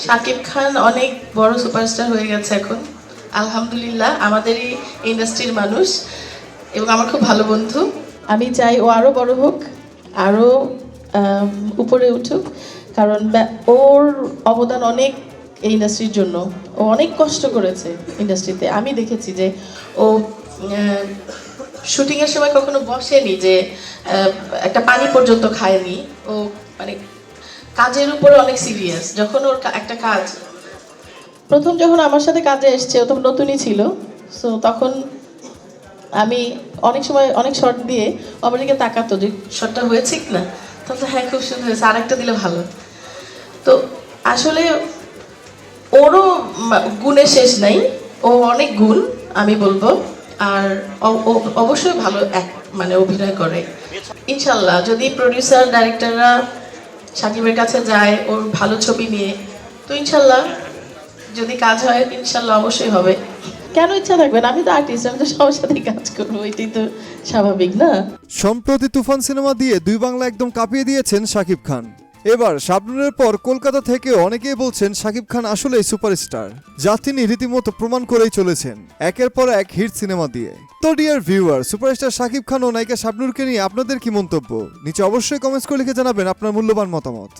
শাকিব খান অনেক বড় সুপারস্টার হয়ে গেছে এখন, আলহামদুলিল্লাহ। আমাদেরই ইন্ডাস্ট্রির মানুষ এবং আমার খুব ভালো বন্ধু। আমি চাই ও আরও বড় হোক, আরও উপরে উঠুক, কারণ ওর অবদান অনেক এই ইন্ডাস্ট্রির জন্য। ও অনেক কষ্ট করেছে ইন্ডাস্ট্রিতে। আমি দেখেছি যে ও শুটিংয়ের সময় কখনো বসেনি, যে একটা পানি পর্যন্ত খায়নি। ও মানে কাজের উপরে অনেক সিরিয়াস। যখন ওর একটা কাজ প্রথম যখন আমার সাথে কাজে এসছে, ও তখন নতুনই ছিল। সো তখন আমি অনেক সময় অনেক শর্ট দিয়ে আমার দিকে তাকাতো যে শর্টটা হয়েছে কি না, তখন হ্যাঁ খুব সুন্দর হয়েছে, আরেকটা দিলে ভালো। তো আসলে ওরও গুণের শেষ নাই, ও অনেক গুণ আমি বলবো। আর অবশ্যই ভালো মানে অভিনয় করে। ইনশাল্লাহ যদি প্রডিউসার ডাইরেক্টররা সাকিবের কাছে যায় ওর ভালো ছবি নিয়ে, তো ইনশাল্লাহ যদি কাজ হয় ইনশাল্লাহ অবশ্যই হবে। কেন ইচ্ছা থাকবে না? আমি তো আর্টিস্ট, আমি তো সবার সাথে কাজ করবো, এটাই তো স্বাভাবিক না? সম্প্রতি তুফান সিনেমা দিয়ে দুই বাংলা একদম কাঁপিয়ে দিয়েছেন শাকিব খান। এবার শাবনূরের পর কলকাতা থেকেও অনেকেই বলছেন শাকিব খান আসলেই সুপারস্টার, যা তিনি রীতিমতো প্রমাণ করেই চলেছেন একের পর এক হিট সিনেমা দিয়ে। তো dear viewer, superstar Shakib Khan ও নায়িকা শাবনূরকে নিয়ে আপনাদের কি মন্তব্য? নিচে অবশ্যই কমেন্টস করে লিখে জানাবেন আপনার মূল্যবান মতামত।